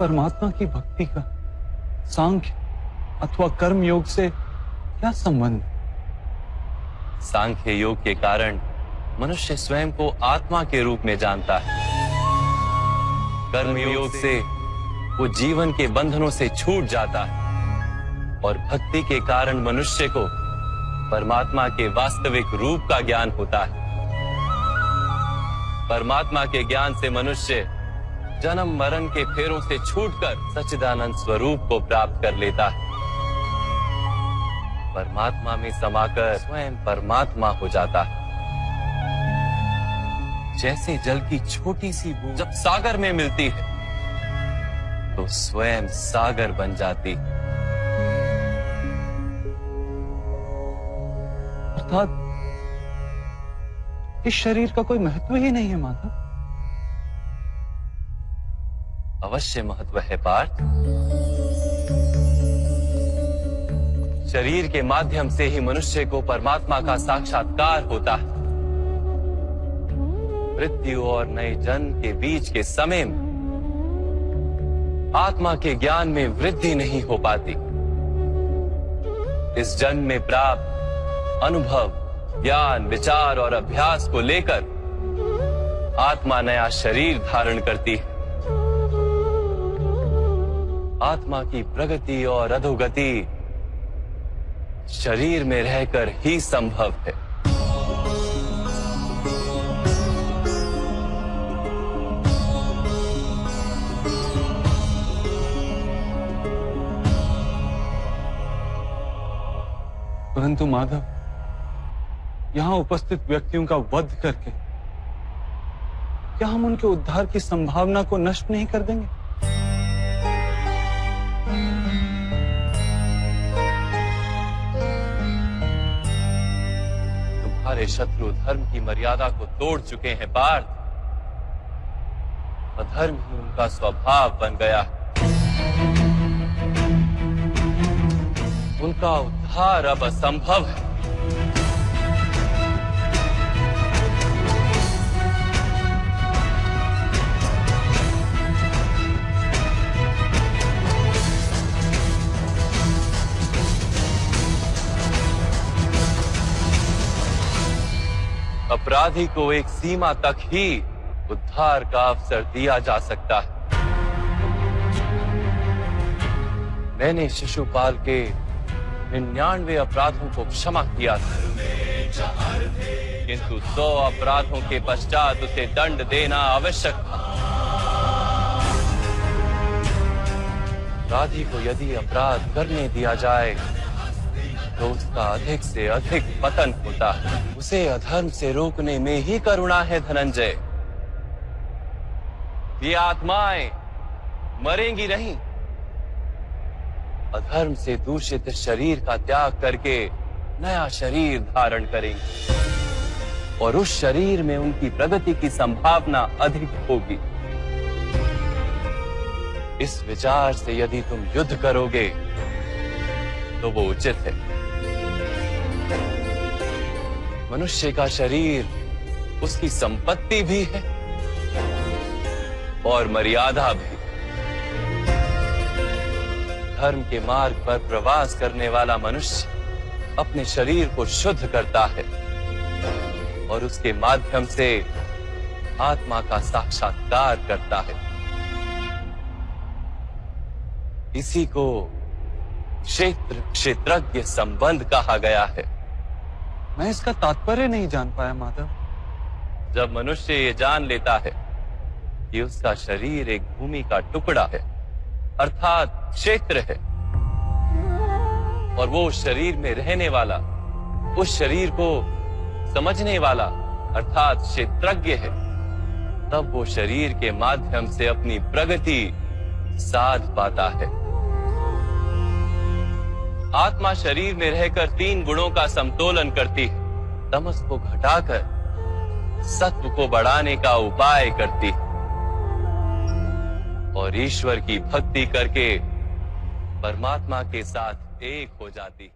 परमात्मा की भक्ति का सांख्य अथवा कर्म योग से क्या संबंध? सांख्य योग के कारण मनुष्य स्वयं को आत्मा के रूप में जानता है। कर्म योग से वो जीवन के बंधनों से छूट जाता है और भक्ति के कारण मनुष्य को परमात्मा के वास्तविक रूप का ज्ञान होता है। परमात्मा के ज्ञान से मनुष्य जन्म मरण के फेरों से छूटकर सच्चिदानंद स्वरूप को प्राप्त कर लेता है। परमात्मा में समाकर स्वयं परमात्मा हो जाता है। जैसे जल की छोटी सी बूंद जब सागर में मिलती है तो स्वयं सागर बन जाती है। अर्थात इस शरीर का कोई महत्व ही नहीं है माधव। अवश्य महत्व है पार्थ। शरीर के माध्यम से ही मनुष्य को परमात्मा का साक्षात्कार होता है। मृत्यु और नए जन्म के बीच के समय में आत्मा के ज्ञान में वृद्धि नहीं हो पाती। इस जन्म में प्राप्त अनुभव, ज्ञान, विचार और अभ्यास को लेकर आत्मा नया शरीर धारण करती है। आत्मा की प्रगति और अधोगति शरीर में रहकर ही संभव है। परंतु माधव, यहां उपस्थित व्यक्तियों का वध करके क्या हम उनके उद्धार की संभावना को नष्ट नहीं कर देंगे? तुम्हारे शत्रु धर्म की मर्यादा को तोड़ चुके हैं पार्थ। अधर्म ही उनका स्वभाव बन गया है। उनका उद्धार अब असंभव है। अपराधी को एक सीमा तक ही उद्धार का अवसर दिया जा सकता है। मैंने शिशुपाल के 99 अपराधों को क्षमा किया था, किंतु 100 अपराधों के पश्चात उसे दंड देना आवश्यक था। अपराधी को यदि अपराध करने दिया जाए तो उसका अधिक से अधिक पतन होता है। उसे अधर्म से रोकने में ही करुणा है धनंजय। ये आत्माएं मरेंगी नहीं। अधर्म से दूषित शरीर का त्याग करके नया शरीर धारण करेंगे और उस शरीर में उनकी प्रगति की संभावना अधिक होगी। इस विचार से यदि तुम युद्ध करोगे तो वो उचित है। मनुष्य का शरीर उसकी संपत्ति भी है और मर्यादा भी। धर्म के मार्ग पर प्रवास करने वाला मनुष्य अपने शरीर को शुद्ध करता है और उसके माध्यम से आत्मा का साक्षात्कार करता है। इसी को क्षेत्र क्षेत्रज्ञ संबंध कहा गया है। मैं इसका तात्पर्य नहीं जान पाया माधव। जब मनुष्य ये जान लेता है कि उसका शरीर एक भूमि का टुकड़ा है, अर्थात क्षेत्र है, और वो उस शरीर में रहने वाला, उस शरीर को समझने वाला अर्थात क्षेत्रज्ञ है, तब वो शरीर के माध्यम से अपनी प्रगति साध पाता है। आत्मा शरीर में रहकर 3 गुणों का समतोलन करती है। तमस को घटाकर सत्व को बढ़ाने का उपाय करती है और ईश्वर की भक्ति करके परमात्मा के साथ एक हो जाती है।